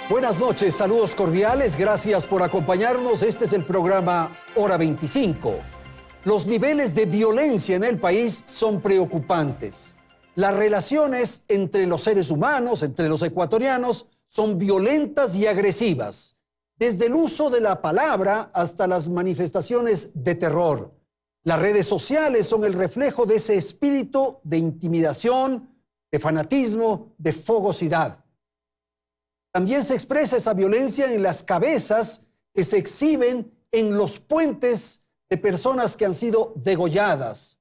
Buenas noches, saludos cordiales, gracias por acompañarnos. Este es el programa Hora 25. Los niveles de violencia en el país son preocupantes. Las relaciones entre los seres humanos, entre los ecuatorianos, son violentas y agresivas, desde el uso de la palabra hasta las manifestaciones de terror. Las redes sociales son el reflejo de ese espíritu de intimidación, de fanatismo, de fogosidad. También se expresa esa violencia en las cabezas que se exhiben en los puentes de personas que han sido degolladas,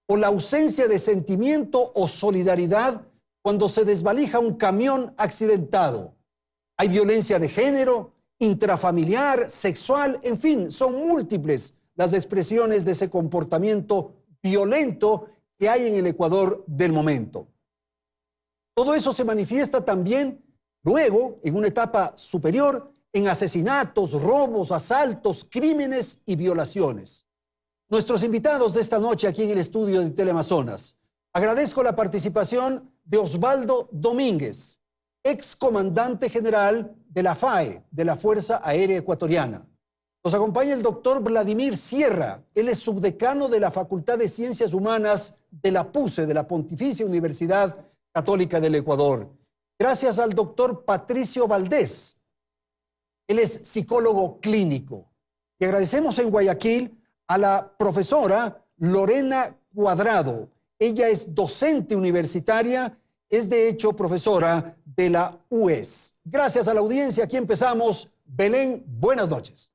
o la ausencia de sentimiento o solidaridad cuando se desvalija un camión accidentado. Hay violencia de género, intrafamiliar, sexual, en fin, son múltiples las expresiones de ese comportamiento violento que hay en el Ecuador del momento. Todo eso se manifiesta también luego, en una etapa superior, en asesinatos, robos, asaltos, crímenes y violaciones. Nuestros invitados de esta noche aquí en el estudio de Teleamazonas. Agradezco la participación de Osvaldo Domínguez, excomandante general de la FAE, de la Fuerza Aérea Ecuatoriana. Nos acompaña el doctor Vladimir Sierra. Él es subdecano de la Facultad de Ciencias Humanas de la PUCE, de la Pontificia Universidad Católica del Ecuador. Gracias al doctor Patricio Valdés. Él es psicólogo clínico. Y agradecemos en Guayaquil a la profesora Lorena Cuadrado. Ella es docente universitaria, es de hecho profesora de la UES. Gracias a la audiencia, aquí empezamos. Belén, buenas noches.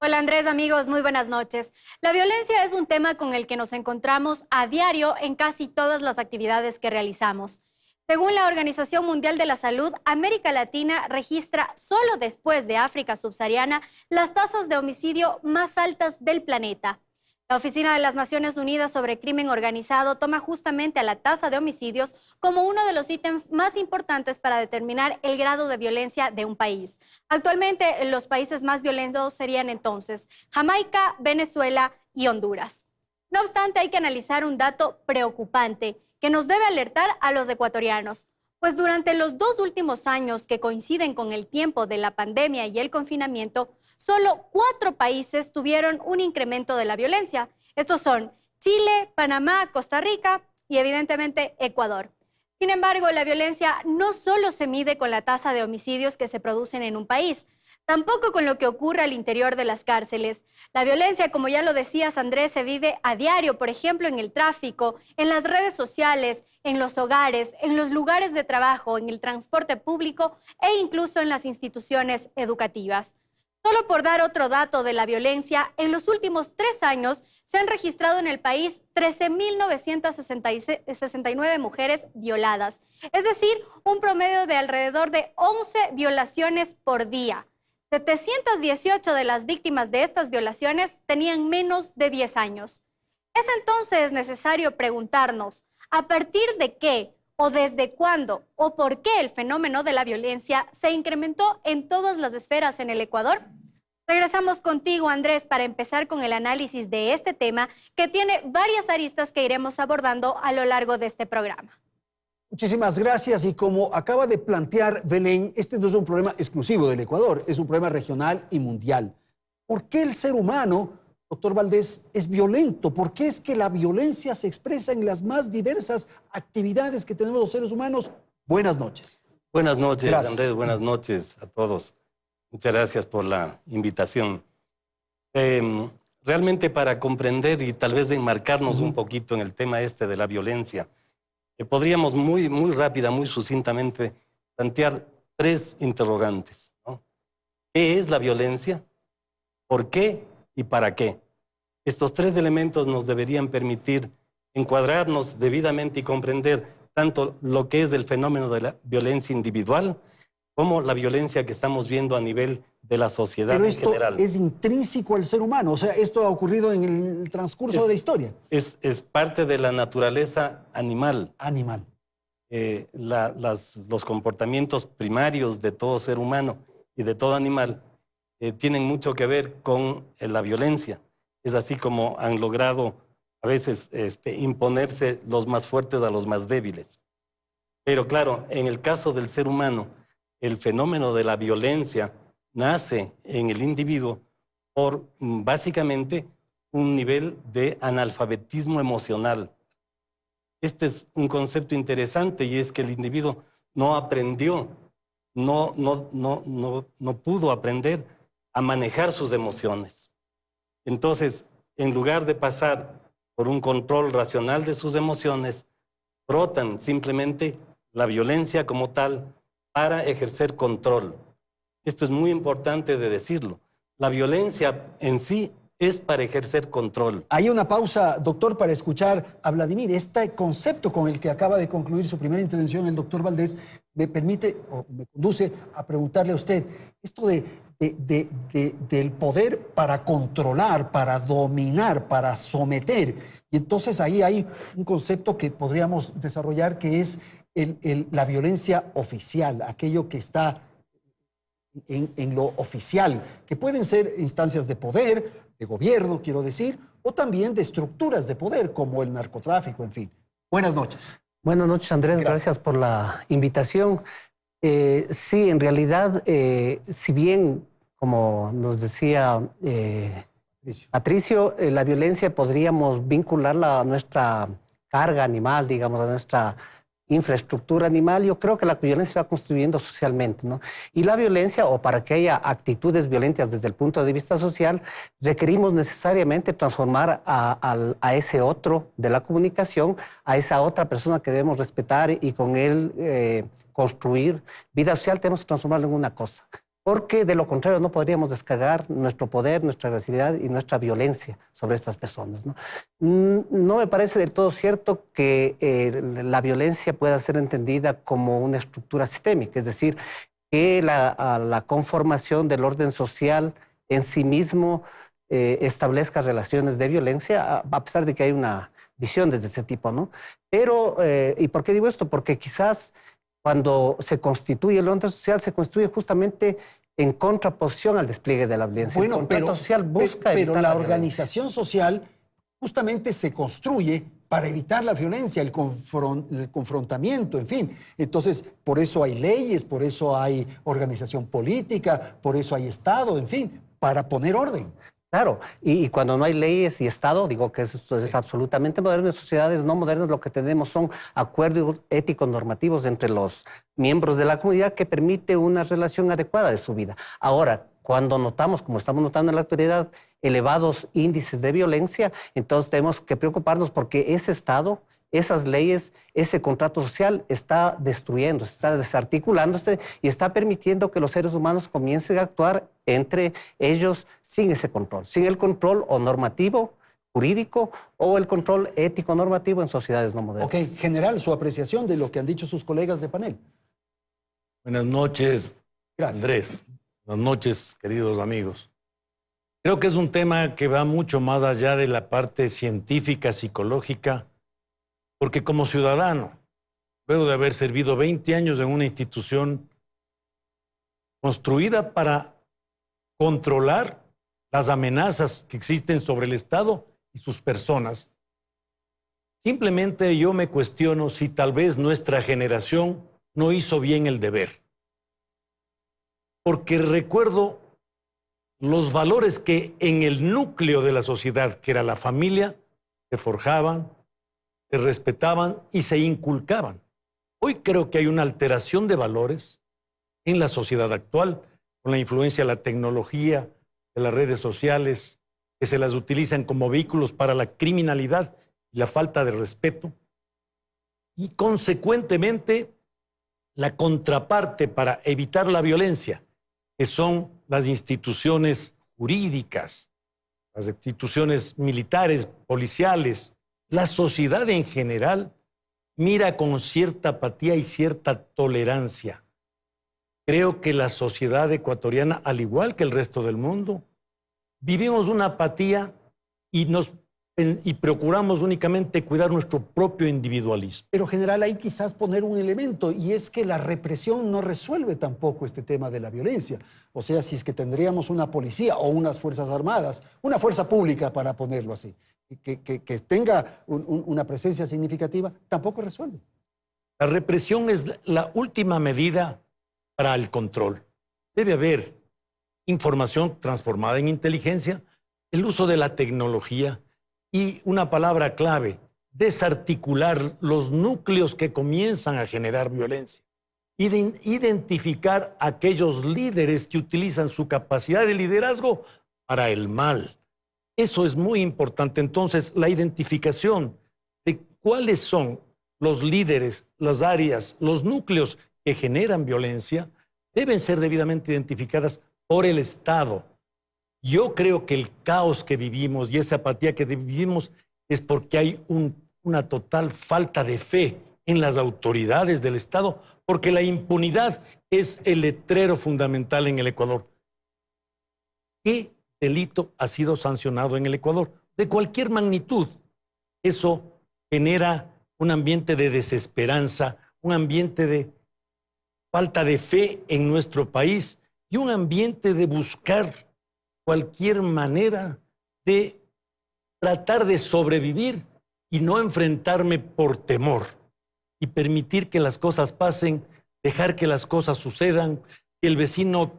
Hola Andrés, amigos, muy buenas noches. La violencia es un tema con el que nos encontramos a diario en casi todas las actividades que realizamos. Según la Organización Mundial de la Salud, América Latina registra solo después de África subsahariana las tasas de homicidio más altas del planeta. La Oficina de las Naciones Unidas sobre Crimen Organizado toma justamente a la tasa de homicidios como uno de los ítems más importantes para determinar el grado de violencia de un país. Actualmente, los países más violentos serían entonces Jamaica, Venezuela y Honduras. No obstante, hay que analizar un dato preocupante que nos debe alertar a los ecuatorianos, pues durante los 2 últimos años que coinciden con el tiempo de la pandemia y el confinamiento, solo 4 países tuvieron un incremento de la violencia. Estos son Chile, Panamá, Costa Rica y evidentemente Ecuador. Sin embargo, la violencia no solo se mide con la tasa de homicidios que se producen en un país, tampoco con lo que ocurre al interior de las cárceles. La violencia, como ya lo decías, Andrés, se vive a diario, por ejemplo, en el tráfico, en las redes sociales, en los hogares, en los lugares de trabajo, en el transporte público e incluso en las instituciones educativas. Solo por dar otro dato de la violencia, en los últimos 3 años se han registrado en el país 13.969 mujeres violadas, es decir, un promedio de alrededor de 11 violaciones por día. 718 de las víctimas de estas violaciones tenían menos de 10 años. Es entonces necesario preguntarnos, ¿a partir de qué o desde cuándo o por qué el fenómeno de la violencia se incrementó en todas las esferas en el Ecuador? Regresamos contigo, Andrés, para empezar con el análisis de este tema que tiene varias aristas que iremos abordando a lo largo de este programa. Muchísimas gracias. Y como acaba de plantear Belén, este no es un problema exclusivo del Ecuador, es un problema regional y mundial. ¿Por qué el ser humano, doctor Valdés, es violento? ¿Por qué es que la violencia se expresa en las más diversas actividades que tenemos los seres humanos? Buenas noches. Buenas noches, Gracias. Andrés. Buenas noches a todos. Muchas gracias por la invitación. Realmente para comprender y tal vez enmarcarnos un poquito en el tema este de la violencia, podríamos muy rápida, muy sucintamente plantear 3 interrogantes, ¿no? ¿Qué es la violencia? ¿Por qué? ¿Y para qué? Estos 3 elementos nos deberían permitir encuadrarnos debidamente y comprender tanto lo que es el fenómeno de la violencia individual como la violencia que estamos viendo a nivel de la sociedad en general. Pero esto es intrínseco al ser humano, o sea, esto ha ocurrido en el transcurso de la historia. Es parte de la naturaleza animal. Animal. Los comportamientos primarios de todo ser humano y de todo animal tienen mucho que ver con la violencia. Es así como han logrado a veces imponerse los más fuertes a los más débiles. Pero claro, en el caso del ser humano, el fenómeno de la violencia nace en el individuo por básicamente un nivel de analfabetismo emocional. Este es un concepto interesante y es que el individuo no aprendió, no pudo aprender a manejar sus emociones. Entonces, en lugar de pasar por un control racional de sus emociones, brotan simplemente la violencia como tal para ejercer control. Esto es muy importante de decirlo. La violencia en sí es para ejercer control. Hay una pausa, doctor, para escuchar a Vladimir. Este concepto con el que acaba de concluir su primera intervención el doctor Valdés me permite o me conduce a preguntarle a usted, esto del poder para controlar, para dominar, para someter. Y entonces ahí hay un concepto que podríamos desarrollar que es la violencia oficial, aquello que está en lo oficial, que pueden ser instancias de poder, de gobierno, quiero decir, o también de estructuras de poder, como el narcotráfico, en fin. Buenas noches. Buenas noches, Andrés. Gracias por la invitación. Sí, en realidad, si bien, como nos decía Patricio, la violencia podríamos vincularla a nuestra carga animal, digamos, a nuestra infraestructura animal. Yo creo que la violencia se va construyendo socialmente, ¿no? Y la violencia, o para que haya actitudes violentas desde el punto de vista social, requerimos necesariamente transformar a ese otro de la comunicación, a esa otra persona que debemos respetar y con él construir vida social. Tenemos que transformarlo en una cosa, porque de lo contrario no podríamos descargar nuestro poder, nuestra agresividad y nuestra violencia sobre estas personas, ¿no? No me parece del todo cierto que la violencia pueda ser entendida como una estructura sistémica, es decir, que la conformación del orden social en sí mismo establezca relaciones de violencia, a pesar de que hay una visión desde ese tipo, ¿no? Pero, ¿y por qué digo esto? Porque quizás cuando se constituye el orden social, se constituye justamente en contraposición al despliegue de la violencia. Bueno, el contrato social busca pero evitar la violencia. organización social justamente se construye para evitar la violencia, el confrontamiento, en fin. Entonces, por eso hay leyes, por eso hay organización política, por eso hay Estado, en fin, para poner orden. Claro, y cuando no hay leyes y Estado, digo que eso es absolutamente moderno. En sociedades no modernas lo que tenemos son acuerdos éticos normativos entre los miembros de la comunidad que permite una relación adecuada de su vida. Ahora, cuando notamos, como estamos notando en la actualidad, elevados índices de violencia, entonces tenemos que preocuparnos porque ese Estado, esas leyes, ese contrato social está destruyéndose, está desarticulándose y está permitiendo que los seres humanos comiencen a actuar entre ellos sin ese control, sin el control o normativo, jurídico, o el control ético normativo en sociedades no modernas. Ok, general, su apreciación de lo que han dicho sus colegas de panel. Buenas noches, Gracias. Andrés. Buenas noches, queridos amigos. Creo que es un tema que va mucho más allá de la parte científica, psicológica, porque como ciudadano, luego de haber servido 20 años en una institución construida para controlar las amenazas que existen sobre el Estado y sus personas, simplemente yo me cuestiono si tal vez nuestra generación no hizo bien el deber. Porque recuerdo los valores que en el núcleo de la sociedad, que era la familia, se forjaban, se respetaban y se inculcaban. Hoy creo que hay una alteración de valores en la sociedad actual, con la influencia de la tecnología, de las redes sociales, que se las utilizan como vehículos para la criminalidad y la falta de respeto. Y consecuentemente, la contraparte para evitar la violencia, que son las instituciones jurídicas, las instituciones militares, policiales, la sociedad en general mira con cierta apatía y cierta tolerancia. Creo que la sociedad ecuatoriana, al igual que el resto del mundo, vivimos una apatía y procuramos únicamente cuidar nuestro propio individualismo. Pero, general, hay quizás poner un elemento, y es que la represión no resuelve tampoco este tema de la violencia. O sea, si es que tendríamos una policía o unas fuerzas armadas, una fuerza pública, para ponerlo así, que tenga una presencia significativa, tampoco resuelve. La represión es la última medida para el control. Debe haber información transformada en inteligencia, el uso de la tecnología y una palabra clave, desarticular los núcleos que comienzan a generar violencia. Identificar aquellos líderes que utilizan su capacidad de liderazgo para el mal. Eso es muy importante. Entonces, la identificación de cuáles son los líderes, las áreas, los núcleos que generan violencia deben ser debidamente identificadas por el Estado. Yo creo que el caos que vivimos y esa apatía que vivimos es porque hay una total falta de fe en las autoridades del Estado, porque la impunidad es el letrero fundamental en el Ecuador. ¿Qué delito ha sido sancionado en el Ecuador? De cualquier magnitud. Eso genera un ambiente de desesperanza, un ambiente de falta de fe en nuestro país y un ambiente de buscar cualquier manera de tratar de sobrevivir y no enfrentarme por temor y permitir que las cosas pasen, dejar que las cosas sucedan. Si el vecino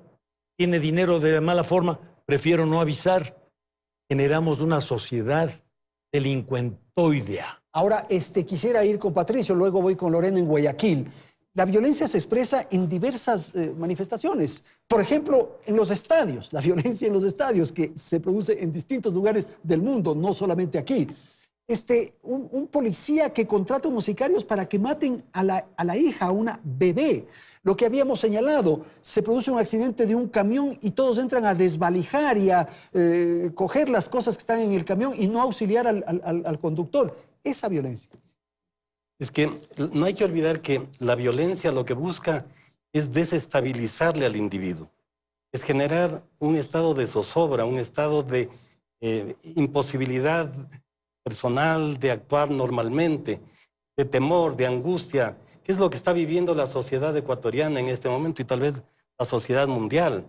tiene dinero de mala forma, prefiero no avisar. Generamos una sociedad delincuentoidea. Ahora, quisiera ir con Patricio, luego voy con Lorena en Guayaquil. La violencia se expresa en diversas manifestaciones. Por ejemplo, en los estadios, la violencia en los estadios, que se produce en distintos lugares del mundo, no solamente aquí. Un policía que contrata unos sicarios para que maten a la hija, a una bebé. Lo que habíamos señalado, se produce un accidente de un camión y todos entran a desvalijar y a coger las cosas que están en el camión y no auxiliar al conductor. Esa violencia. Es que no hay que olvidar que la violencia lo que busca es desestabilizarle al individuo. Es generar un estado de zozobra, un estado de imposibilidad personal de actuar normalmente, de temor, de angustia, que es lo que está viviendo la sociedad ecuatoriana en este momento y tal vez la sociedad mundial.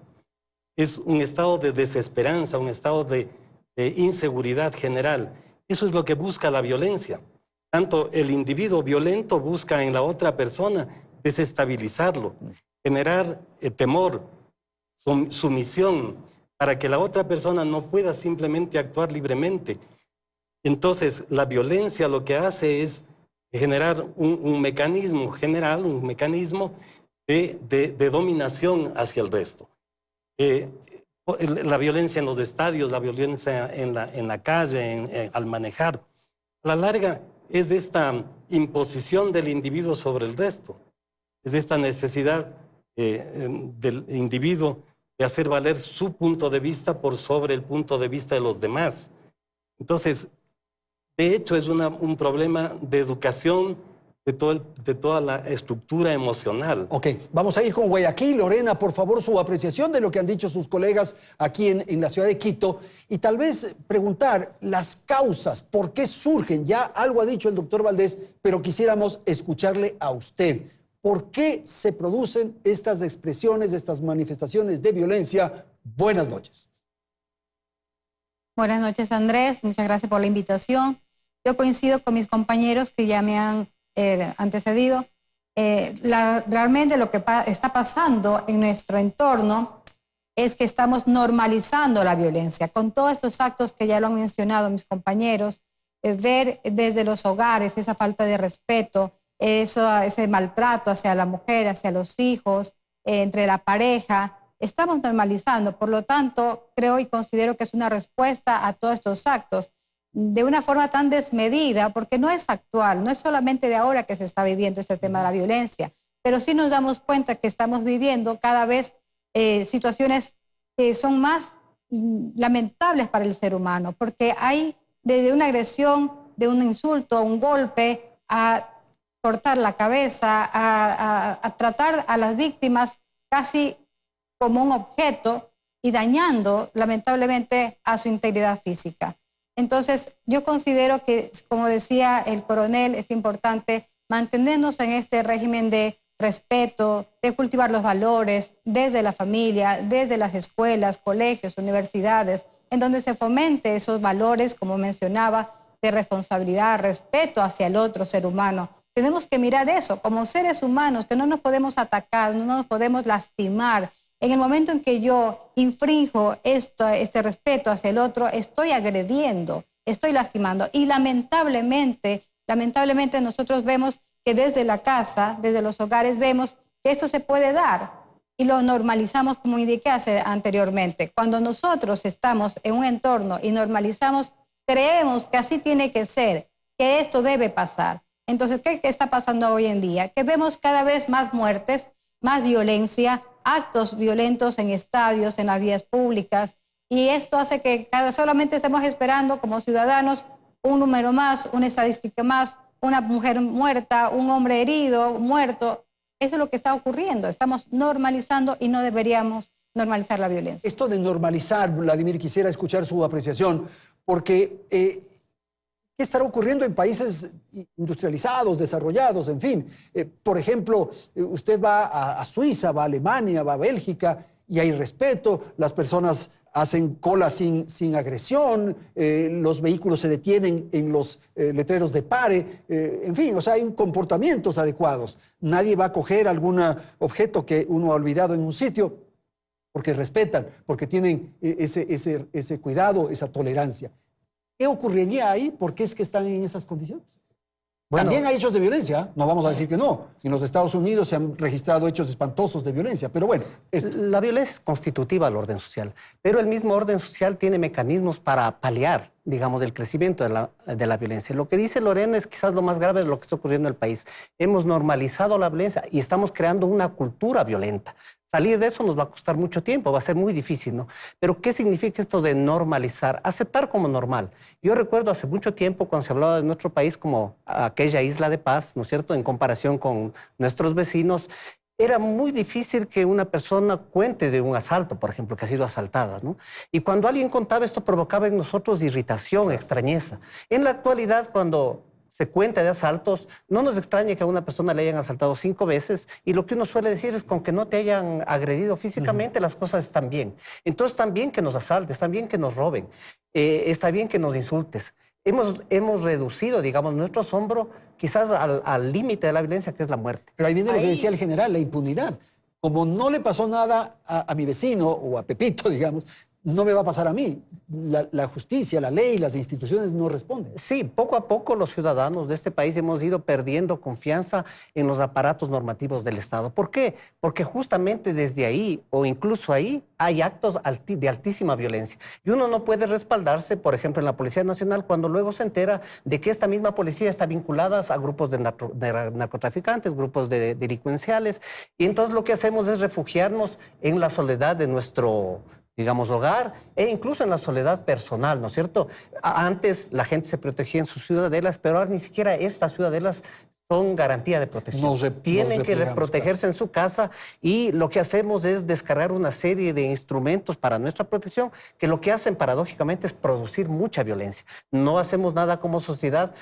Es un estado de desesperanza, un estado de inseguridad general. Eso es lo que busca la violencia. Tanto el individuo violento busca en la otra persona desestabilizarlo, generar temor, sumisión, para que la otra persona no pueda simplemente actuar libremente. Entonces, la violencia lo que hace es generar un mecanismo general, un mecanismo de dominación hacia el resto. La violencia en los estadios, la violencia en la calle, al manejar, a la larga es esta imposición del individuo sobre el resto. Es esta necesidad del individuo de hacer valer su punto de vista por sobre el punto de vista de los demás. Entonces, de hecho, es un problema de educación de toda la estructura emocional. Ok, vamos a ir con Guayaquil. Lorena, por favor, su apreciación de lo que han dicho sus colegas aquí en la ciudad de Quito y tal vez preguntar las causas, por qué surgen. Ya algo ha dicho el doctor Valdés, pero quisiéramos escucharle a usted. ¿Por qué se producen estas expresiones, estas manifestaciones de violencia? Buenas noches. Buenas noches, Andrés. Muchas gracias por la invitación. Yo coincido con mis compañeros que ya me han antecedido. Realmente lo que está pasando en nuestro entorno es que estamos normalizando la violencia. Con todos estos actos que ya lo han mencionado mis compañeros, ver desde los hogares esa falta de respeto, ese maltrato hacia la mujer, hacia los hijos, entre la pareja, estamos normalizando. Por lo tanto, creo y considero que es una respuesta a todos estos actos de una forma tan desmedida, porque no es actual, no es solamente de ahora que se está viviendo este tema de la violencia, pero sí nos damos cuenta que estamos viviendo cada vez situaciones que son más lamentables para el ser humano, porque hay desde una agresión, de un insulto, un golpe, a cortar la cabeza, a tratar a las víctimas casi como un objeto y dañando lamentablemente a su integridad física. Entonces, yo considero que, como decía el coronel, es importante mantenernos en este régimen de respeto, de cultivar los valores desde la familia, desde las escuelas, colegios, universidades, en donde se fomente esos valores, como mencionaba, de responsabilidad, respeto hacia el otro ser humano, Tenemos que mirar eso como seres humanos, que no nos podemos atacar, no nos podemos lastimar. En el momento en que yo infrinjo este respeto hacia el otro, estoy agrediendo, estoy lastimando. Y lamentablemente nosotros vemos que desde la casa, desde los hogares, vemos que esto se puede dar y lo normalizamos, como indiqué anteriormente. Cuando nosotros estamos en un entorno y normalizamos, creemos que así tiene que ser, que esto debe pasar. Entonces, ¿qué está pasando hoy en día? Que vemos cada vez más muertes, más violencia, actos violentos en estadios, en las vías públicas, y esto hace que solamente estemos esperando como ciudadanos un número más, una estadística más, una mujer muerta, un hombre herido, muerto. Eso es lo que está ocurriendo. Estamos normalizando y no deberíamos normalizar la violencia. Esto de normalizar, Vladimir, quisiera escuchar su apreciación, porque ¿qué estará ocurriendo en países industrializados, desarrollados, en fin? Por ejemplo, usted va a Suiza, va a Alemania, va a Bélgica y hay respeto, las personas hacen cola sin agresión, los vehículos se detienen en los letreros de pare, en fin, o sea, hay comportamientos adecuados. Nadie va a coger algún objeto que uno ha olvidado en un sitio porque respetan, porque tienen ese cuidado, esa tolerancia. ¿Qué ocurriría ahí? ¿Por qué es que están en esas condiciones? Bueno, también hay hechos de violencia, no vamos a decir que no. En los Estados Unidos se han registrado hechos espantosos de violencia, pero bueno. La violencia es constitutiva al orden social, pero el mismo orden social tiene mecanismos para paliar, digamos, el crecimiento de la violencia. Lo que dice Lorena es quizás lo más grave de lo que está ocurriendo en el país. Hemos normalizado la violencia y estamos creando una cultura violenta. Salir de eso nos va a costar mucho tiempo, va a ser muy difícil, ¿no? Pero ¿qué significa esto de normalizar? Aceptar como normal. Yo recuerdo hace mucho tiempo cuando se hablaba de nuestro país como aquella isla de paz, ¿no es cierto?, en comparación con nuestros vecinos. Era muy difícil que una persona cuente de un asalto, por ejemplo, que ha sido asaltada, ¿no? Y cuando alguien contaba esto provocaba en nosotros irritación, extrañeza. En la actualidad, cuando se cuenta de asaltos, no nos extraña que a una persona le hayan asaltado 5 veces y lo que uno suele decir es con que no te hayan agredido físicamente, las cosas están bien. Entonces, está bien que nos asaltes, está bien que nos roben, está bien que nos insultes. Hemos reducido, digamos, nuestro asombro quizás al límite de la violencia, que es la muerte. Pero ahí viene lo que decía el general, la impunidad. Como no le pasó nada a mi vecino o a Pepito, digamos, no me va a pasar a mí. La justicia, la ley, las instituciones no responden. Sí, poco a poco los ciudadanos de este país hemos ido perdiendo confianza en los aparatos normativos del Estado. ¿Por qué? Porque justamente desde ahí o incluso ahí hay actos de altísima violencia. Y uno no puede respaldarse, por ejemplo, en la Policía Nacional cuando luego se entera de que esta misma policía está vinculada a grupos de narcotraficantes, grupos delincuenciales. Y entonces lo que hacemos es refugiarnos en la soledad de nuestro, digamos, hogar e incluso en la soledad personal, ¿no es cierto? Antes la gente se protegía en sus ciudadelas, pero ahora ni siquiera estas ciudadelas son garantía de protección. Tienen que protegerse en su casa y lo que hacemos es descargar una serie de instrumentos para nuestra protección que lo que hacen paradójicamente es producir mucha violencia. No hacemos nada como sociedad,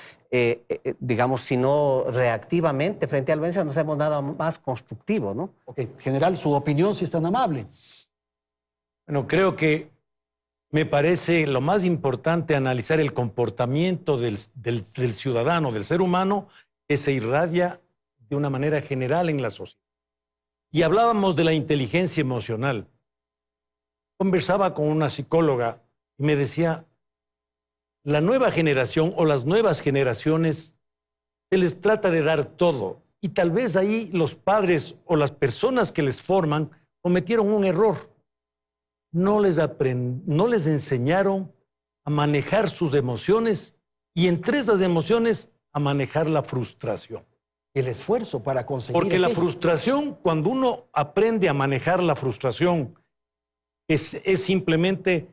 digamos, sino reactivamente frente a la violencia, no hacemos nada más constructivo, ¿no? Ok, general, su opinión, si es tan amable. Bueno, creo que me parece lo más importante analizar el comportamiento del ciudadano, del ser humano, que se irradia de una manera general en la sociedad. Y hablábamos de la inteligencia emocional. Conversaba con una psicóloga y me decía, la nueva generación o las nuevas generaciones se les trata de dar todo. Y tal vez ahí los padres o las personas que les forman cometieron un error. No les enseñaron a manejar sus emociones y entre esas emociones a manejar la frustración. El esfuerzo para conseguir Porque la frustración, cuando uno aprende a manejar la frustración, es simplemente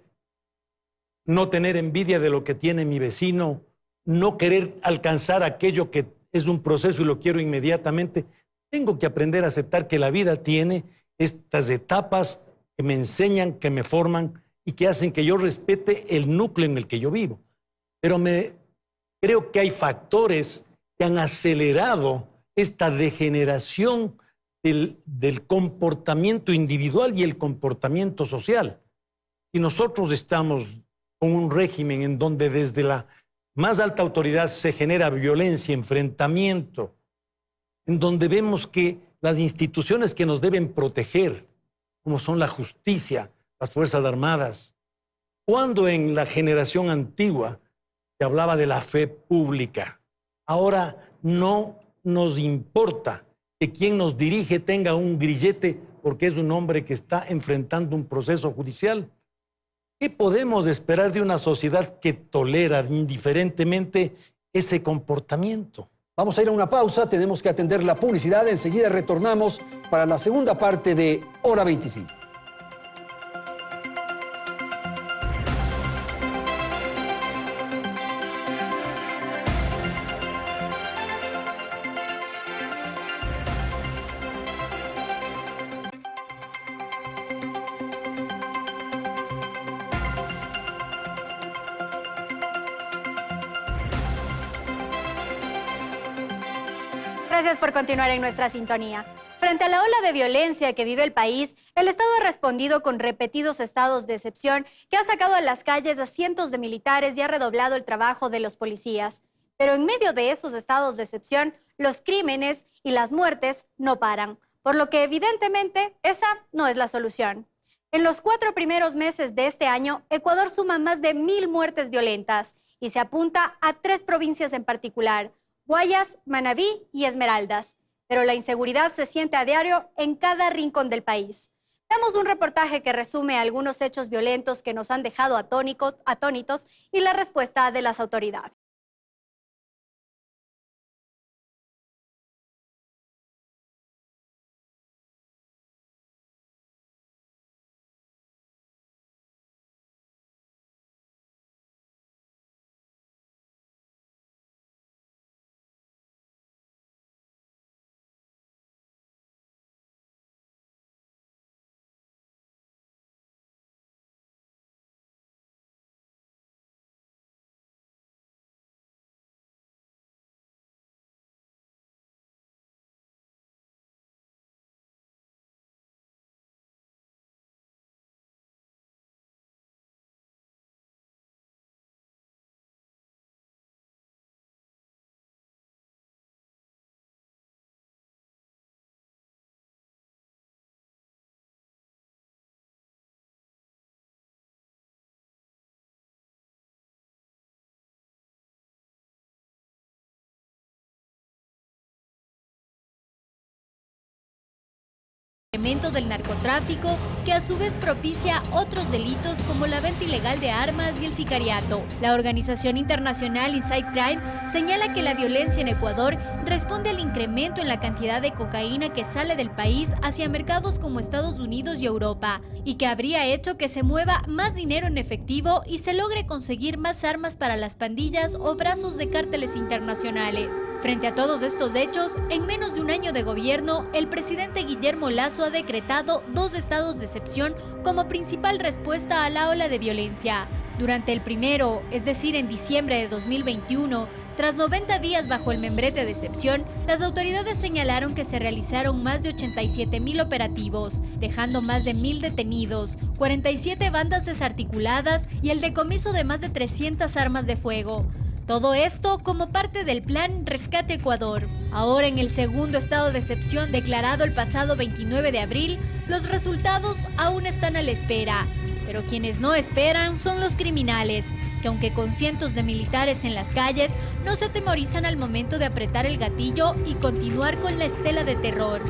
no tener envidia de lo que tiene mi vecino, no querer alcanzar aquello que es un proceso y lo quiero inmediatamente. Tengo que aprender a aceptar que la vida tiene estas etapas que me enseñan, que me forman y que hacen que yo respete el núcleo en el que yo vivo. Pero creo que hay factores que han acelerado esta degeneración del comportamiento individual y el comportamiento social. Y nosotros estamos con un régimen en donde desde la más alta autoridad se genera violencia, enfrentamiento en donde vemos que las instituciones que nos deben proteger, como son la justicia, las Fuerzas Armadas, cuando en la generación antigua se hablaba de la fe pública, ahora no nos importa que quien nos dirige tenga un grillete porque es un hombre que está enfrentando un proceso judicial. ¿Qué podemos esperar de una sociedad que tolera indiferentemente ese comportamiento? Vamos a ir a una pausa, tenemos que atender la publicidad. Enseguida retornamos para la segunda parte de Hora 25. Gracias por continuar en nuestra sintonía. Frente a la ola de violencia que vive el país, el Estado ha respondido con repetidos estados de excepción que ha sacado a las calles a cientos de militares y ha redoblado el trabajo de los policías. Pero en medio de esos estados de excepción, los crímenes y las muertes no paran, por lo que evidentemente esa no es la solución. En los 4 primeros meses de este año, Ecuador suma más de 1000 muertes violentas y se apunta a 3 provincias en particular: Guayas, Manabí y Esmeraldas. Pero la inseguridad se siente a diario en cada rincón del país. Veamos un reportaje que resume algunos hechos violentos que nos han dejado atónitos y la respuesta de las autoridades. Elemento del narcotráfico que a su vez propicia otros delitos como la venta ilegal de armas y el sicariato. La organización internacional Inside Crime señala que la violencia en Ecuador responde al incremento en la cantidad de cocaína que sale del país hacia mercados como Estados Unidos y Europa, y que habría hecho que se mueva más dinero en efectivo y se logre conseguir más armas para las pandillas o brazos de cárteles internacionales. Frente a todos estos hechos, en menos de un año de gobierno, el presidente Guillermo Lasso ha decretado 2 estados de excepción como principal respuesta a la ola de violencia. Durante el primero, es decir, en diciembre de 2021, tras 90 días bajo el membrete de excepción, las autoridades señalaron que se realizaron más de 87,000 operativos, dejando más de 1000 detenidos, 47 bandas desarticuladas y el decomiso de más de 300 armas de fuego. Todo esto como parte del plan Rescate Ecuador. Ahora, en el segundo estado de excepción declarado el pasado 29 de abril, los resultados aún están a la espera. Pero quienes no esperan son los criminales, que aunque con cientos de militares en las calles, no se atemorizan al momento de apretar el gatillo y continuar con la estela de terror.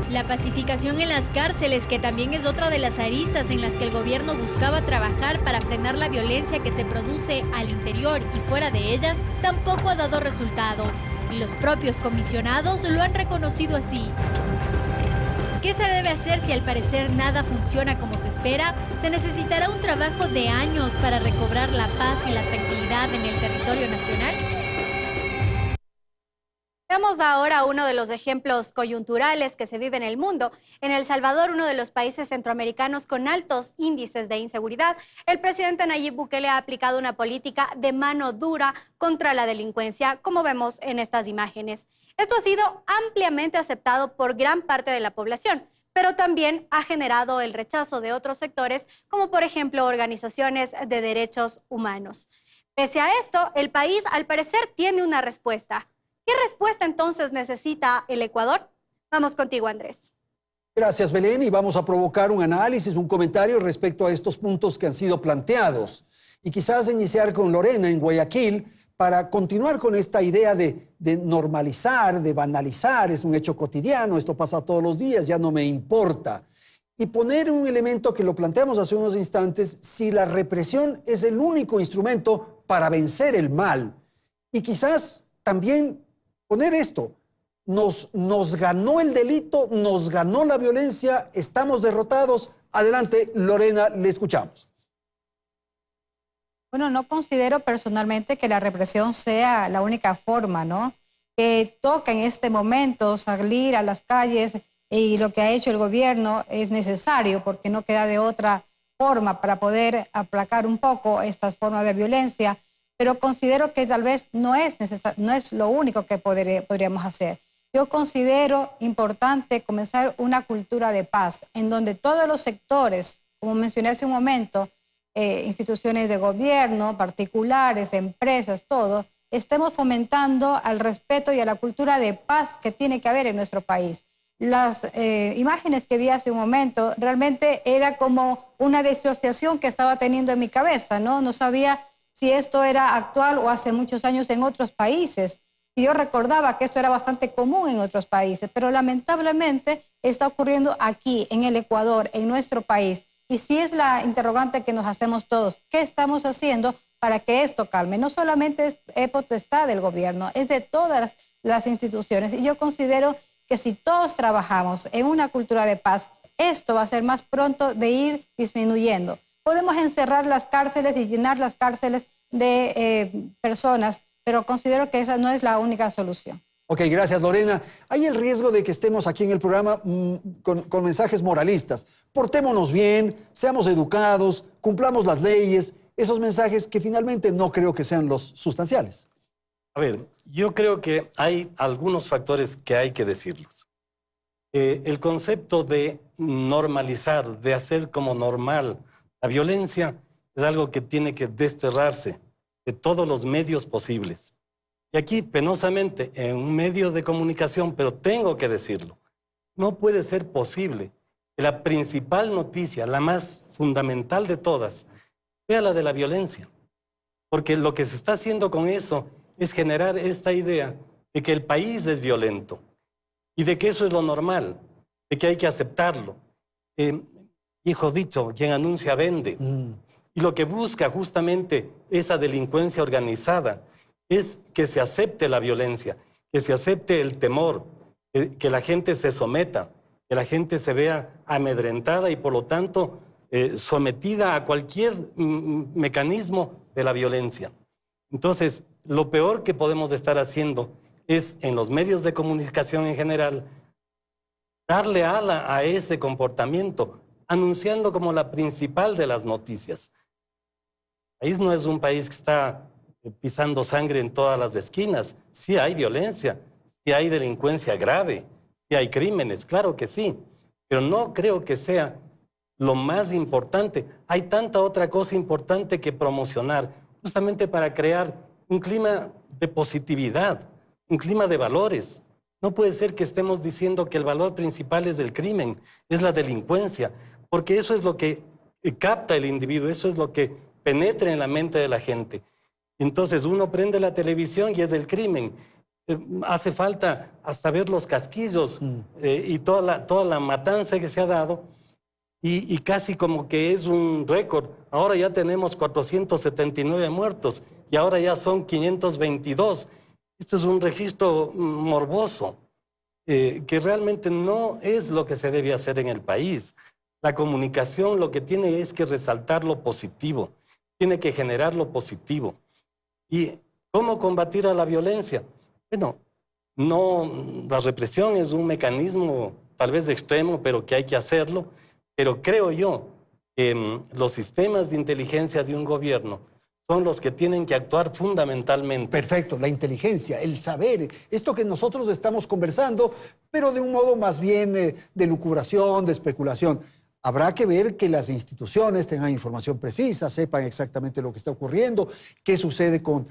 La pacificación en las cárceles, que también es otra de las aristas en las que el gobierno buscaba trabajar para frenar la violencia que se produce al interior y fuera de ellas, tampoco ha dado resultado. Y los propios comisionados lo han reconocido así. ¿Qué se debe hacer si al parecer nada funciona como se espera? Se necesitará un trabajo de años para recobrar la paz y la tranquilidad en el territorio nacional. Veamos ahora uno de los ejemplos coyunturales que se vive en el mundo. En El Salvador, uno de los países centroamericanos con altos índices de inseguridad, el presidente Nayib Bukele ha aplicado una política de mano dura contra la delincuencia, como vemos en estas imágenes. Esto ha sido ampliamente aceptado por gran parte de la población, pero también ha generado el rechazo de otros sectores, como por ejemplo organizaciones de derechos humanos. Pese a esto, el país al parecer tiene una respuesta. ¿Qué respuesta entonces necesita el Ecuador? Vamos contigo, Andrés. Gracias, Belén, y vamos a provocar un análisis, un comentario respecto a estos puntos que han sido planteados. Y quizás iniciar con Lorena en Guayaquil para continuar con esta idea de normalizar, de banalizar, es un hecho cotidiano, esto pasa todos los días, ya no me importa. Y poner un elemento que lo planteamos hace unos instantes, si la represión es el único instrumento para vencer el mal. Y quizás también poner esto. Nos ganó el delito, nos ganó la violencia, estamos derrotados. Adelante, Lorena, le escuchamos. Bueno, no considero personalmente que la represión sea la única forma, ¿no? Que toca en este momento salir a las calles y lo que ha hecho el gobierno es necesario porque no queda de otra forma para poder aplacar un poco estas formas de violencia, pero considero que tal vez no es lo único que podríamos hacer. Yo considero importante comenzar una cultura de paz en donde todos los sectores, como mencioné hace un momento, instituciones de gobierno, particulares, empresas, todo, estemos fomentando al respeto y a la cultura de paz que tiene que haber en nuestro país. Las imágenes que vi hace un momento realmente era como una disociación que estaba teniendo en mi cabeza, ¿no? No sabía si esto era actual o hace muchos años en otros países. Y yo recordaba que esto era bastante común en otros países, pero lamentablemente está ocurriendo aquí, en el Ecuador, en nuestro país. Y sí es la interrogante que nos hacemos todos. ¿Qué estamos haciendo para que esto calme? No solamente es potestad del gobierno, es de todas las instituciones. Y yo considero que si todos trabajamos en una cultura de paz, esto va a ser más pronto de ir disminuyendo. Podemos encerrar las cárceles y llenar las cárceles de personas, pero considero que esa no es la única solución. Ok, gracias, Lorena. Hay el riesgo de que estemos aquí en el programa con mensajes moralistas. Portémonos bien, seamos educados, cumplamos las leyes, esos mensajes que finalmente no creo que sean los sustanciales. A ver, yo creo que hay algunos factores que hay que decirlos. El concepto de normalizar, de hacer como normal la violencia, es algo que tiene que desterrarse de todos los medios posibles. Y aquí, penosamente, en un medio de comunicación, pero tengo que decirlo, no puede ser posible que la principal noticia, la más fundamental de todas, sea la de la violencia. Porque lo que se está haciendo con eso es generar esta idea de que el país es violento y de que eso es lo normal, de que hay que aceptarlo. Hijo dicho, quien anuncia vende. Y lo que busca justamente esa delincuencia organizada es que se acepte la violencia, que se acepte el temor, que la gente se someta, que la gente se vea amedrentada y por lo tanto sometida a cualquier mecanismo de la violencia. Entonces, lo peor que podemos estar haciendo es, en los medios de comunicación en general, darle ala a ese comportamiento, anunciando como la principal de las noticias. El país no es un país que está pisando sangre en todas las esquinas. Sí hay violencia, sí hay delincuencia grave, sí hay crímenes, claro que sí, pero no creo que sea lo más importante. Hay tanta otra cosa importante que promocionar, justamente para crear un clima de positividad, un clima de valores. No puede ser que estemos diciendo que el valor principal es el crimen, es la delincuencia, porque eso es lo que capta el individuo, eso es lo que penetra en la mente de la gente. Entonces uno prende la televisión y es el crimen. Hace falta hasta ver los casquillos y toda la matanza que se ha dado y casi como que es un récord. Ahora ya tenemos 479 muertos y ahora ya son 522. Esto es un registro morboso que realmente no es lo que se debe hacer en el país. La comunicación lo que tiene es que resaltar lo positivo, tiene que generar lo positivo. ¿Y cómo combatir a la violencia? Bueno, no, la represión es un mecanismo tal vez extremo, pero que hay que hacerlo. Pero creo yo que los sistemas de inteligencia de un gobierno son los que tienen que actuar fundamentalmente. Perfecto, la inteligencia, el saber, esto que nosotros estamos conversando, pero de un modo más bien de lucubración, de especulación. Habrá que ver que las instituciones tengan información precisa, sepan exactamente lo que está ocurriendo, qué sucede con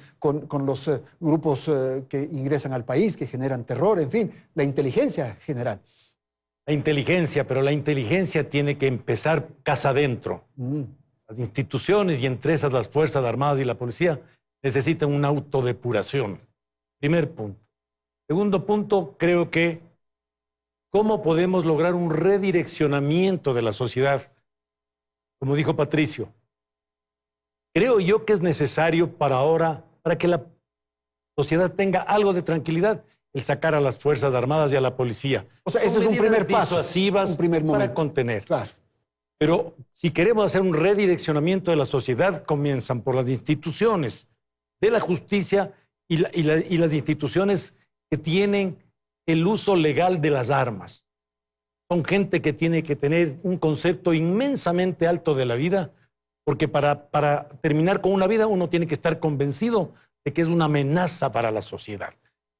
los grupos que ingresan al país, que generan terror, en fin, la inteligencia general. La inteligencia, pero la inteligencia tiene que empezar casa adentro. Las instituciones, y entre esas las Fuerzas Armadas y la policía, necesitan una autodepuración. Primer punto. Segundo punto, creo que ¿cómo podemos lograr un redireccionamiento de la sociedad? Como dijo Patricio, creo yo que es necesario para ahora, para que la sociedad tenga algo de tranquilidad, el sacar a las Fuerzas Armadas y a la policía. O sea, ese es un primer paso, disuasivas un primer momento. Para contener. Claro. Pero si queremos hacer un redireccionamiento de la sociedad, comienzan por las instituciones de la justicia y las instituciones que tienen el uso legal de las armas. Son gente que tiene que tener un concepto inmensamente alto de la vida, porque para terminar con una vida uno tiene que estar convencido de que es una amenaza para la sociedad.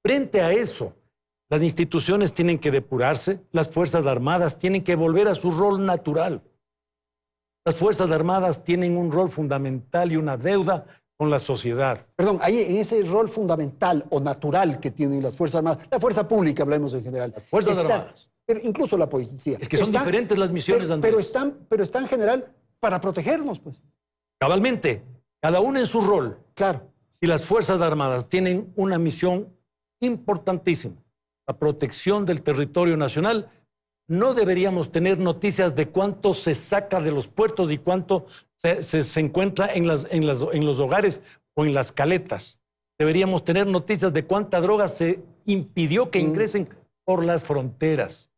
Frente a eso, las instituciones tienen que depurarse, las Fuerzas Armadas tienen que volver a su rol natural. Las Fuerzas Armadas tienen un rol fundamental y una deuda con la sociedad. Perdón, ahí en ese rol fundamental o natural que tienen las Fuerzas Armadas, la fuerza pública, hablemos en general. Las Fuerzas Armadas. Pero incluso la policía. Es que son diferentes las misiones, Andrés. Pero están en general para protegernos, pues. Cabalmente, cada uno en su rol. Claro. Si las Fuerzas Armadas tienen una misión importantísima, la protección del territorio nacional, no deberíamos tener noticias de cuánto se saca de los puertos y cuánto se encuentra en los hogares o en las caletas. Deberíamos tener noticias de cuánta droga se impidió que ingresen por las fronteras.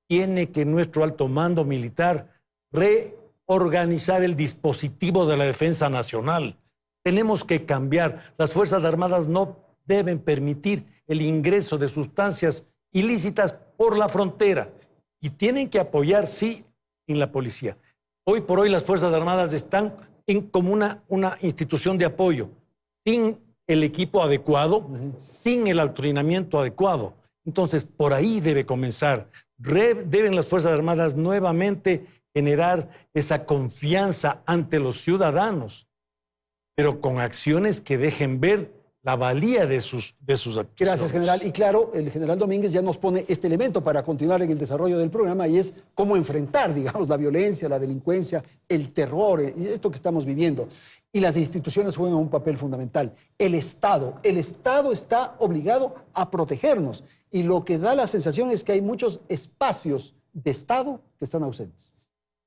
Tiene que nuestro alto mando militar reorganizar el dispositivo de la defensa nacional. Tenemos que cambiar. Las Fuerzas Armadas no deben permitir el ingreso de sustancias ilícitas por la frontera. Y tienen que apoyar, sí, en la policía. Hoy por hoy las Fuerzas Armadas están como una institución de apoyo, sin el equipo adecuado, sin el adoctrinamiento adecuado. Entonces, por ahí debe comenzar. Deben las Fuerzas Armadas nuevamente generar esa confianza ante los ciudadanos, pero con acciones que dejen ver la valía de sus acciones. Gracias, general. Y claro, el general Domínguez ya nos pone este elemento para continuar en el desarrollo del programa, y es cómo enfrentar, digamos, la violencia, la delincuencia, el terror, y esto que estamos viviendo. Y las instituciones juegan un papel fundamental. El Estado está obligado a protegernos, y lo que da la sensación es que hay muchos espacios de Estado que están ausentes.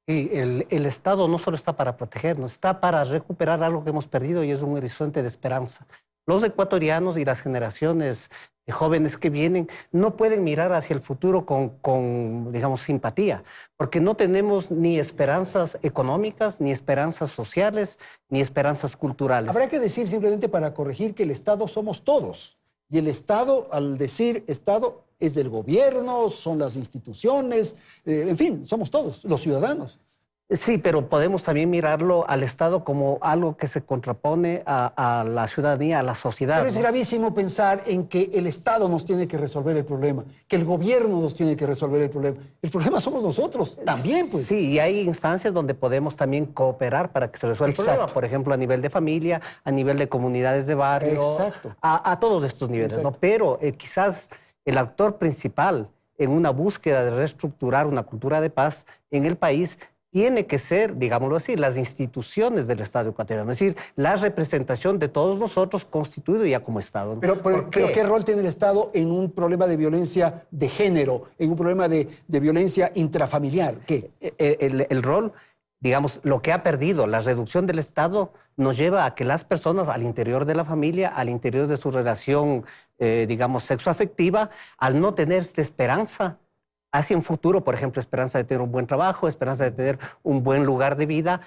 Y el Estado no solo está para protegernos, está para recuperar algo que hemos perdido, y es un horizonte de esperanza. Los ecuatorianos y las generaciones de jóvenes que vienen no pueden mirar hacia el futuro con, digamos, simpatía, porque no tenemos ni esperanzas económicas, ni esperanzas sociales, ni esperanzas culturales. Habrá que decir simplemente para corregir que el Estado somos todos. Y el Estado, al decir Estado, es del gobierno, son las instituciones, en fin, somos todos, los ciudadanos. Sí, pero podemos también mirarlo al Estado como algo que se contrapone a la ciudadanía, a la sociedad. Pero es gravísimo pensar en que el Estado nos tiene que resolver el problema, que el gobierno nos tiene que resolver el problema. El problema somos nosotros también, pues. Sí, y hay instancias donde podemos también cooperar para que se resuelva el problema. Por ejemplo, a nivel de familia, a nivel de comunidades de barrio, a todos estos niveles, ¿no? Pero quizás el actor principal en una búsqueda de reestructurar una cultura de paz en el país tiene que ser, digámoslo así, las instituciones del Estado ecuatoriano, es decir, la representación de todos nosotros constituido ya como Estado. Pero ¿qué rol tiene el Estado en un problema de violencia de género, en un problema de violencia intrafamiliar? ¿Qué? El rol, digamos, lo que ha perdido, la reducción del Estado nos lleva a que las personas al interior de la familia, al interior de su relación, digamos, sexoafectiva, al no tener esta esperanza hacia un futuro, por ejemplo, esperanza de tener un buen trabajo, esperanza de tener un buen lugar de vida,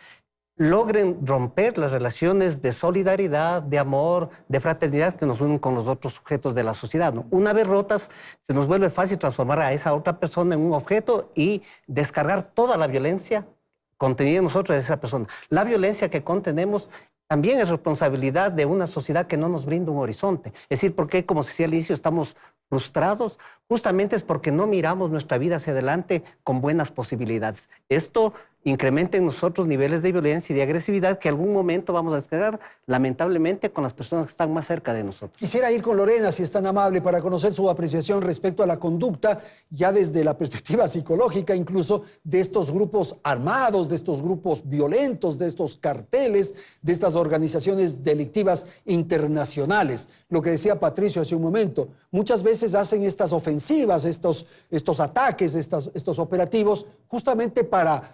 logren romper las relaciones de solidaridad, de amor, de fraternidad que nos unen con los otros sujetos de la sociedad, ¿no? Una vez rotas, se nos vuelve fácil transformar a esa otra persona en un objeto y descargar toda la violencia contenida en nosotros de esa persona. La violencia que contenemos también es responsabilidad de una sociedad que no nos brinda un horizonte. Es decir, ¿por qué, como se decía al inicio, estamos frustrados? Justamente es porque no miramos nuestra vida hacia adelante con buenas posibilidades. Esto incrementa en nosotros niveles de violencia y de agresividad que algún momento vamos a descargar, lamentablemente, con las personas que están más cerca de nosotros. Quisiera ir con Lorena, si es tan amable, para conocer su apreciación respecto a la conducta, ya desde la perspectiva psicológica, incluso de estos grupos armados, de estos grupos violentos, de estos carteles, de estas organizaciones delictivas internacionales. Lo que decía Patricio hace un momento, muchas veces hacen estas ofensivas, estos ataques, estos operativos, justamente para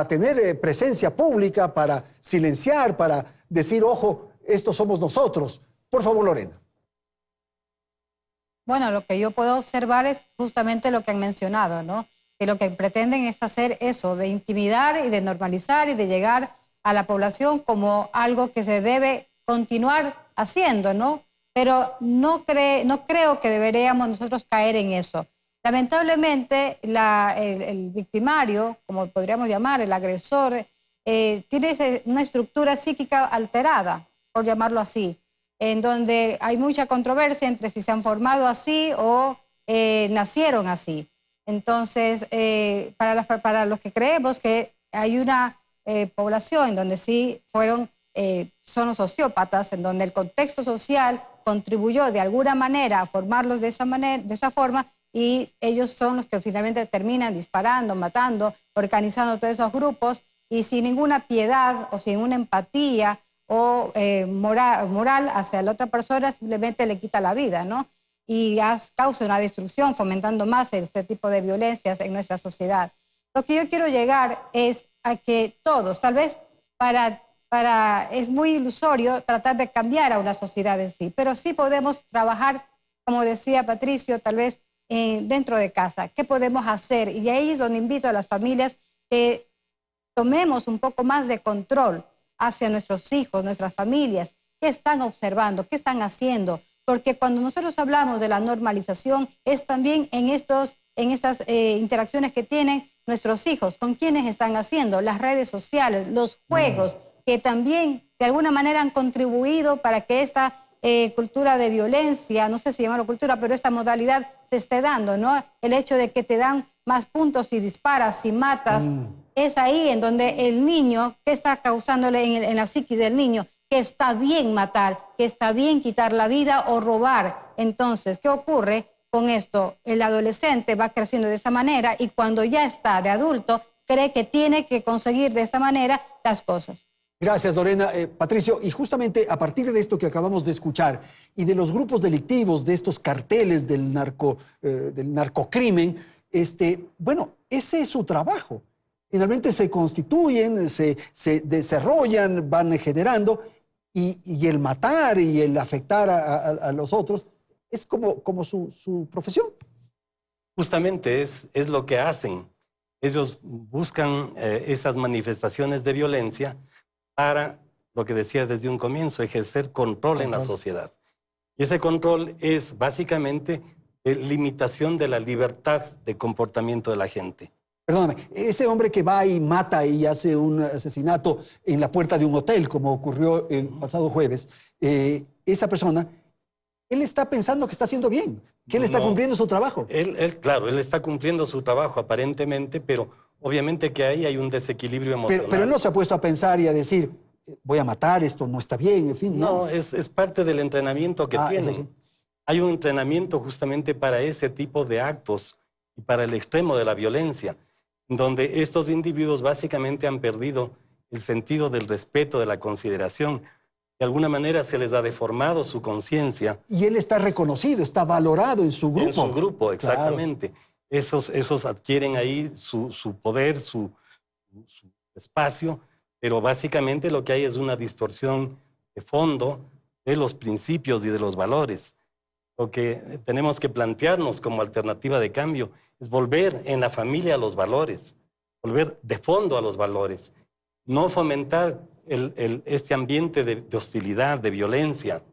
tener presencia pública, para silenciar, para decir, ojo, estos somos nosotros. Por favor, Lorena. Bueno, lo que yo puedo observar es justamente lo que han mencionado, ¿no? Que lo que pretenden es hacer eso, de intimidar y de normalizar y de llegar a la población como algo que se debe continuar haciendo, ¿no? Pero no creo que deberíamos nosotros caer en eso. Lamentablemente, el victimario, como podríamos llamar, el agresor, tiene una estructura psíquica alterada, por llamarlo así, en donde hay mucha controversia entre si se han formado así o nacieron así. Entonces, para los que creemos que hay una población en donde sí son los sociópatas, en donde el contexto social contribuyó de alguna manera a formarlos de esa forma, y ellos son los que finalmente terminan disparando, matando, organizando todos esos grupos y sin ninguna piedad o sin una empatía o moral hacia la otra persona, simplemente le quita la vida, ¿no? Y causa una destrucción, fomentando más este tipo de violencias en nuestra sociedad. Lo que yo quiero llegar es a que todos, tal vez es muy ilusorio tratar de cambiar a una sociedad en sí, pero sí podemos trabajar, como decía Patricio, tal vez dentro de casa. ¿Qué podemos hacer? Y ahí es donde invito a las familias que tomemos un poco más de control hacia nuestros hijos, nuestras familias. ¿Qué están observando? ¿Qué están haciendo? Porque cuando nosotros hablamos de la normalización, es también en estas interacciones que tienen nuestros hijos, con quienes están haciendo, las redes sociales, los juegos, que también de alguna manera han contribuido para que esta cultura de violencia, no sé si llamarlo cultura, pero esta modalidad se esté dando, ¿no? El hecho de que te dan más puntos si disparas, si matas, es ahí en donde el niño, ¿qué está causándole en la psiquis del niño? Que está bien matar, que está bien quitar la vida o robar. Entonces, ¿qué ocurre con esto? El adolescente va creciendo de esa manera y cuando ya está de adulto, cree que tiene que conseguir de esta manera las cosas. Gracias, Lorena. Patricio, y justamente a partir de esto que acabamos de escuchar y de los grupos delictivos, de estos carteles del narcocrimen, bueno, ese es su trabajo. Finalmente se constituyen, se desarrollan, van generando, y el matar y el afectar a los otros es como su profesión. Justamente es lo que hacen. Ellos buscan esas manifestaciones de violencia para, lo que decía desde un comienzo, ejercer control en la sociedad. Y ese control es básicamente limitación de la libertad de comportamiento de la gente. Perdóname, ese hombre que va y mata y hace un asesinato en la puerta de un hotel, como ocurrió el pasado jueves, esa persona, él está pensando que está haciendo bien, que él está cumpliendo su trabajo. Claro, él está cumpliendo su trabajo aparentemente, pero obviamente que ahí hay un desequilibrio emocional. Pero él no se ha puesto a pensar y a decir, voy a matar, esto no está bien, en fin. No, es parte del entrenamiento que tienen. Sí. Hay un entrenamiento justamente para ese tipo de actos y para el extremo de la violencia, donde estos individuos básicamente han perdido el sentido del respeto, de la consideración. De alguna manera se les ha deformado su conciencia. Y él está reconocido, está valorado en su grupo. En su grupo, exactamente. Claro. Esos adquieren ahí su poder, su espacio, pero básicamente lo que hay es una distorsión de fondo de los principios y de los valores. Lo que tenemos que plantearnos como alternativa de cambio es volver en la familia a los valores, volver de fondo a los valores, no fomentar este ambiente de hostilidad, de violencia,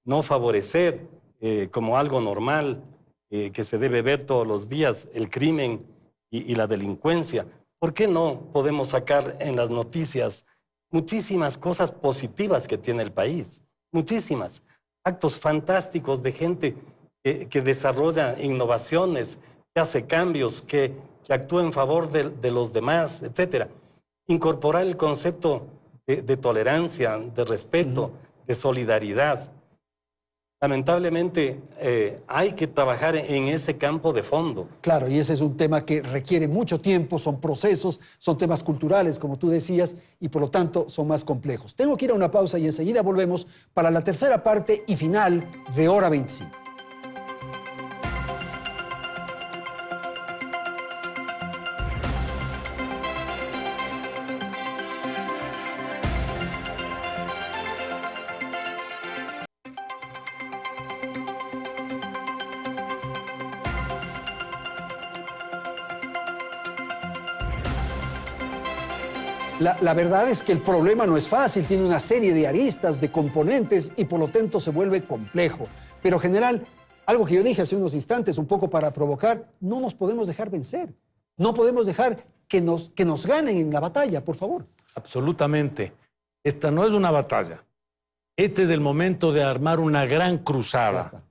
no favorecer como algo normal que se debe ver todos los días el crimen y la delincuencia. ¿Por qué no podemos sacar en las noticias muchísimas cosas positivas que tiene el país, muchísimas. Actos fantásticos de gente que desarrolla innovaciones, que hace cambios, que actúa en favor de los demás, etc. Incorporar el concepto de tolerancia, de respeto, de solidaridad. Lamentablemente hay que trabajar en ese campo de fondo. Claro, y ese es un tema que requiere mucho tiempo, son procesos, son temas culturales, como tú decías, y por lo tanto son más complejos. Tengo que ir a una pausa y enseguida volvemos para la tercera parte y final de Hora 25. La verdad es que el problema no es fácil, tiene una serie de aristas, de componentes y por lo tanto se vuelve complejo. Pero general, algo que yo dije hace unos instantes, un poco para provocar, no nos podemos dejar vencer. No podemos dejar que nos ganen en la batalla, por favor. Absolutamente. Esta no es una batalla. Este es el momento de armar una gran cruzada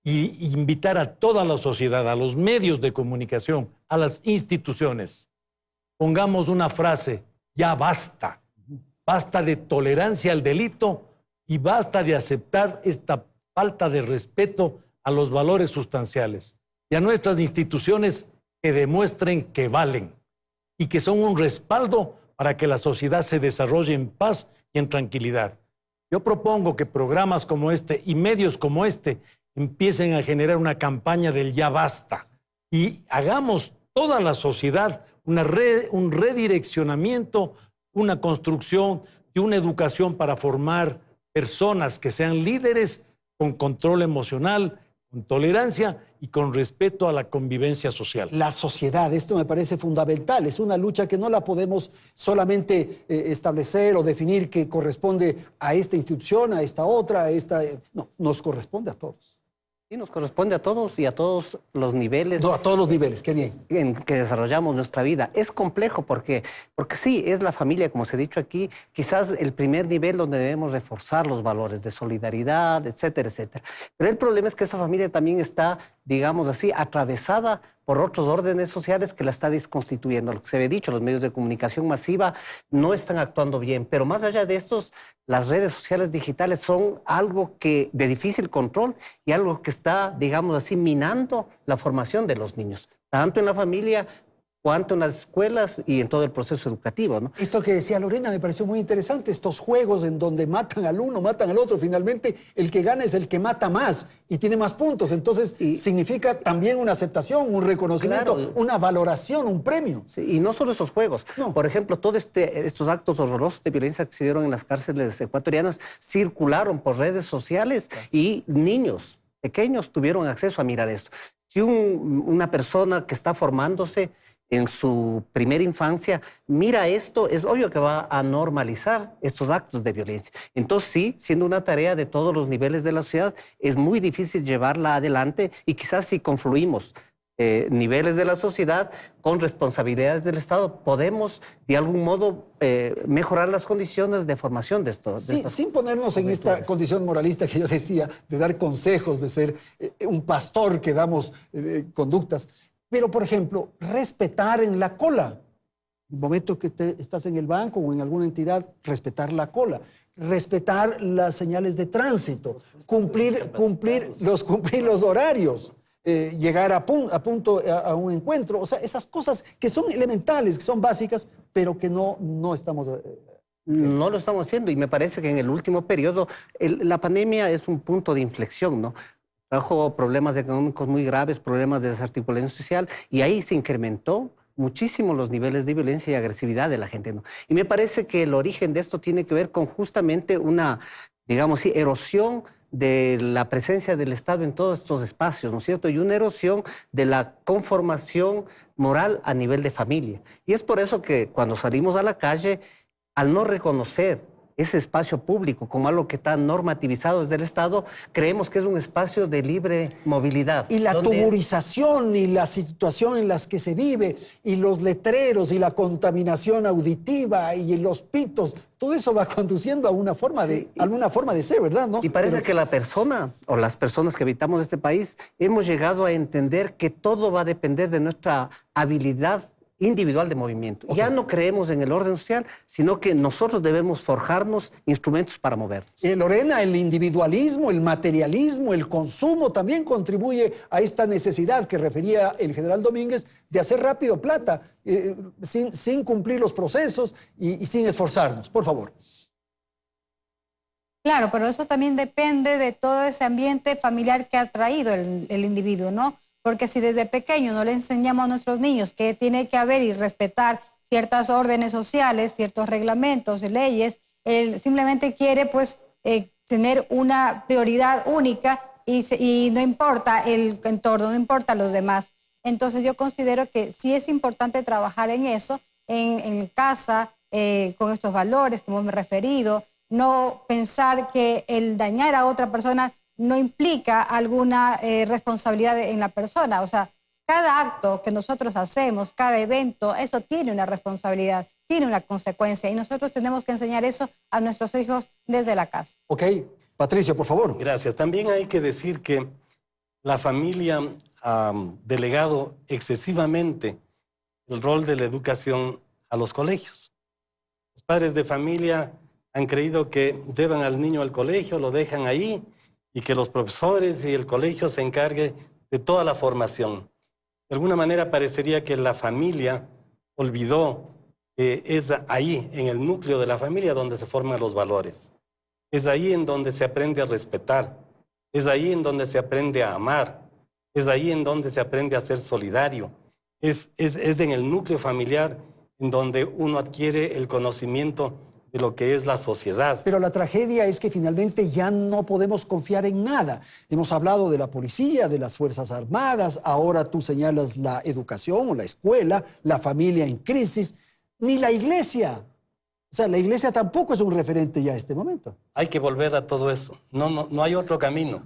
y invitar a toda la sociedad, a los medios de comunicación, a las instituciones. Pongamos una frase: ya basta. Basta de tolerancia al delito y basta de aceptar esta falta de respeto a los valores sustanciales y a nuestras instituciones que demuestren que valen y que son un respaldo para que la sociedad se desarrolle en paz y en tranquilidad. Yo propongo que programas como este y medios como este empiecen a generar una campaña del ya basta y hagamos toda la sociedad un redireccionamiento, una construcción de una educación para formar personas que sean líderes con control emocional, con tolerancia y con respeto a la convivencia social. La sociedad, esto me parece fundamental, es una lucha que no la podemos solamente establecer o definir que corresponde a esta institución, a esta otra, a esta... No, nos corresponde a todos. Sí, nos corresponde a todos y a todos los niveles. No, a todos los niveles, qué bien. En que desarrollamos nuestra vida. Es complejo porque sí, es la familia, como se ha dicho aquí, quizás el primer nivel donde debemos reforzar los valores de solidaridad, etcétera, etcétera. Pero el problema es que esa familia también está, digamos así, atravesada por otros órdenes sociales que la está desconstituyendo. Lo que se había dicho, los medios de comunicación masiva no están actuando bien, pero más allá de estos, las redes sociales digitales son algo de difícil control y algo que está, digamos así, minando la formación de los niños, tanto en la familia cuanto en las escuelas y en todo el proceso educativo, ¿no? Esto que decía Lorena me pareció muy interesante, estos juegos en donde matan al uno, matan al otro, finalmente el que gana es el que mata más y tiene más puntos, entonces significa también una aceptación, un reconocimiento, claro, una valoración, un premio. Sí, y no solo esos juegos, no. Por ejemplo, todos estos actos horrorosos de violencia que se dieron en las cárceles ecuatorianas circularon por redes sociales, claro, y niños pequeños tuvieron acceso a mirar esto. Si una persona que está formándose en su primera infancia mira esto, es obvio que va a normalizar estos actos de violencia. Entonces sí, siendo una tarea de todos los niveles de la sociedad, es muy difícil llevarla adelante y quizás si confluimos niveles de la sociedad con responsabilidades del Estado, podemos de algún modo mejorar las condiciones de formación de estos. Sí, sin ponernos en esta condición moralista que yo decía, de dar consejos, de ser un pastor que damos conductas. Pero, por ejemplo, respetar en la cola. El momento que estás en el banco o en alguna entidad, respetar la cola. Respetar las señales de tránsito. Cumplir los horarios. Llegar a punto a un encuentro. O sea, esas cosas que son elementales, que son básicas, pero que no estamos... No lo estamos haciendo y me parece que en el último periodo la pandemia es un punto de inflexión, ¿no? Trajo problemas económicos muy graves, problemas de desarticulación social y ahí se incrementó muchísimo los niveles de violencia y agresividad de la gente, ¿no? Y me parece que el origen de esto tiene que ver con justamente una, digamos así, erosión de la presencia del Estado en todos estos espacios, ¿no es cierto? Y una erosión de la conformación moral a nivel de familia. Y es por eso que cuando salimos a la calle, al no reconocer ese espacio público como algo que está normativizado desde el Estado, creemos que es un espacio de libre movilidad. Y la tuburización y la situación en las que se vive, y los letreros y la contaminación auditiva y los pitos, todo eso va conduciendo a una forma, alguna forma de ser, ¿verdad? ¿No? Y parece que la persona o las personas que habitamos este país hemos llegado a entender que todo va a depender de nuestra habilidad individual de movimiento. Ya no creemos en el orden social, sino que nosotros debemos forjarnos instrumentos para movernos. Lorena, el individualismo, el materialismo, el consumo también contribuye a esta necesidad que refería el general Domínguez de hacer rápido plata, sin cumplir los procesos y sin esforzarnos. Por favor. Claro, pero eso también depende de todo ese ambiente familiar que ha traído el individuo, ¿no? Porque si desde pequeño no le enseñamos a nuestros niños que tiene que haber y respetar ciertas órdenes sociales, ciertos reglamentos y leyes, él simplemente quiere pues tener una prioridad única y no importa el entorno, no importa los demás. Entonces yo considero que sí es importante trabajar en eso, en casa, con estos valores que hemos referido, no pensar que el dañar a otra persona no implica alguna responsabilidad en la persona. O sea, cada acto que nosotros hacemos, cada evento, eso tiene una responsabilidad, tiene una consecuencia y nosotros tenemos que enseñar eso a nuestros hijos desde la casa. Ok. Patricio, por favor. Gracias. También hay que decir que la familia ha delegado excesivamente el rol de la educación a los colegios. Los padres de familia han creído que llevan al niño al colegio, lo dejan ahí, y que los profesores y el colegio se encarguen de toda la formación. De alguna manera parecería que la familia olvidó que es ahí, en el núcleo de la familia, donde se forman los valores. Es ahí en donde se aprende a respetar, es ahí en donde se aprende a amar, es ahí en donde se aprende a ser solidario, es en el núcleo familiar en donde uno adquiere el conocimiento de lo que es la sociedad. Pero la tragedia es que finalmente ya no podemos confiar en nada. Hemos hablado de la policía, de las Fuerzas Armadas, ahora tú señalas la educación o la escuela, la familia en crisis, ni la iglesia. O sea, la iglesia tampoco es un referente ya en este momento. Hay que volver a todo eso. No hay otro camino.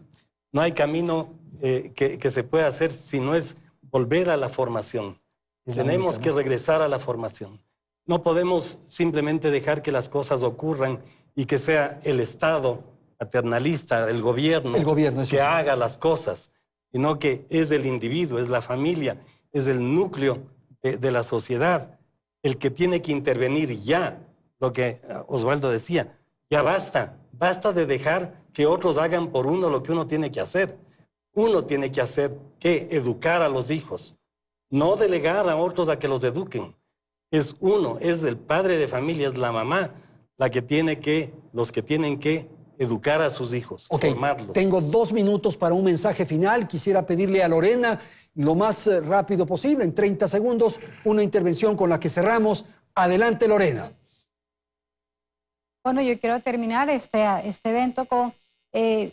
No hay camino que se pueda hacer si no es volver a la formación. Tenemos que regresar a la formación. No podemos simplemente dejar que las cosas ocurran y que sea el Estado paternalista, el gobierno que haga las cosas, sino que es el individuo, es la familia, es el núcleo de la sociedad el que tiene que intervenir ya. Lo que Osvaldo decía, ya basta de dejar que otros hagan por uno lo que uno tiene que hacer. Uno tiene que hacer, ¿qué? Educar a los hijos, no delegar a otros a que los eduquen. Es uno, es el padre de familia, es la mamá los que tienen que educar a sus hijos, formarlos. Tengo 2 minutos para un mensaje final. Quisiera pedirle a Lorena, lo más rápido posible, en 30 segundos, una intervención con la que cerramos. Adelante, Lorena. Bueno, yo quiero terminar este evento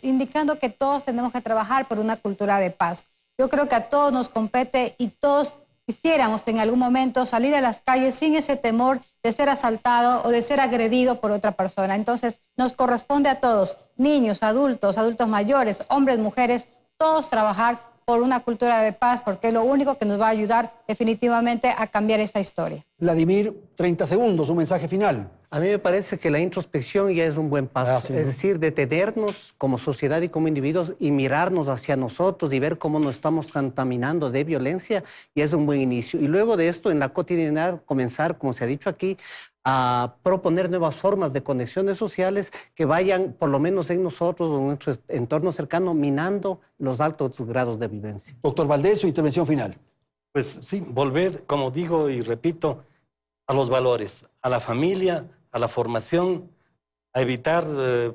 indicando que todos tenemos que trabajar por una cultura de paz. Yo creo que a todos nos compete y todos quisiéramos en algún momento salir a las calles sin ese temor de ser asaltado o de ser agredido por otra persona. Entonces, nos corresponde a todos, niños, adultos mayores, hombres, mujeres, todos trabajar por una cultura de paz, porque es lo único que nos va a ayudar definitivamente a cambiar esta historia. Vladimir, 30 segundos, un mensaje final. A mí me parece que la introspección ya es un buen paso. Es decir, detenernos como sociedad y como individuos y mirarnos hacia nosotros y ver cómo nos estamos contaminando de violencia, ya es un buen inicio. Y luego de esto, en la cotidianidad, comenzar, como se ha dicho aquí, a proponer nuevas formas de conexiones sociales que vayan, por lo menos en nosotros o en nuestro entorno cercano, minando los altos grados de violencia. Doctor Valdés, su intervención final. Pues sí, volver, como digo y repito, a los valores, a la familia, a la formación, a evitar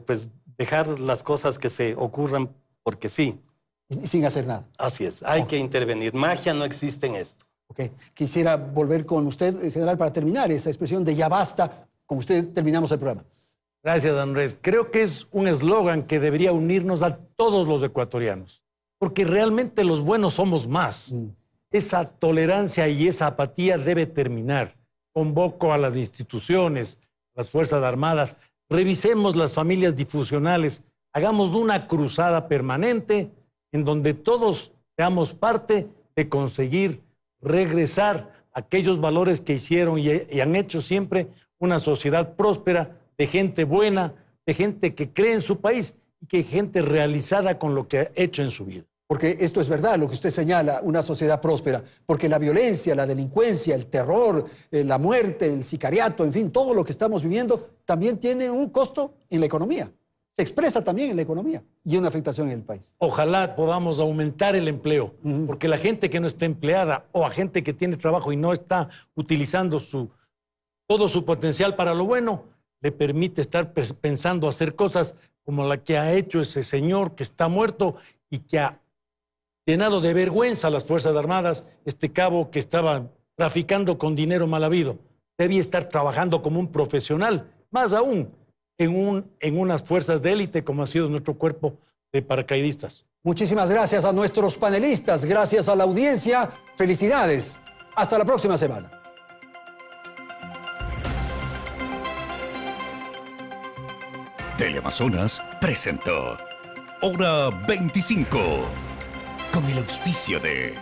pues dejar las cosas que se ocurran porque sí. Y sin hacer nada. Así es, hay que intervenir. Magia no existe en esto. Ok, quisiera volver con usted, general, para terminar esa expresión de ya basta. Con usted terminamos el programa. Gracias, Andrés. Creo que es un eslogan que debería unirnos a todos los ecuatorianos, porque realmente los buenos somos más. Esa tolerancia y esa apatía debe terminar. Convoco a las instituciones, a las Fuerzas Armadas, revisemos las familias disfuncionales, hagamos una cruzada permanente en donde todos seamos parte de conseguir regresar aquellos valores que hicieron y han hecho siempre una sociedad próspera, de gente buena, de gente que cree en su país y que gente realizada con lo que ha hecho en su vida. Porque esto es verdad, lo que usted señala, una sociedad próspera, porque la violencia, la delincuencia, el terror, la muerte, el sicariato, en fin, todo lo que estamos viviendo también tiene un costo en la economía. Se expresa también en la economía y una afectación en el país. Ojalá podamos aumentar el empleo, porque la gente que no está empleada o a gente que tiene trabajo y no está utilizando todo su potencial para lo bueno, le permite estar pensando hacer cosas como la que ha hecho ese señor que está muerto y que ha llenado de vergüenza a las Fuerzas Armadas, este cabo que estaba traficando con dinero mal habido. Debía estar trabajando como un profesional, más aún en unas fuerzas de élite como ha sido nuestro cuerpo de paracaidistas. Muchísimas gracias a nuestros panelistas, gracias a la audiencia. Felicidades. Hasta la próxima semana. Teleamazonas presentó Hora 25 con el auspicio de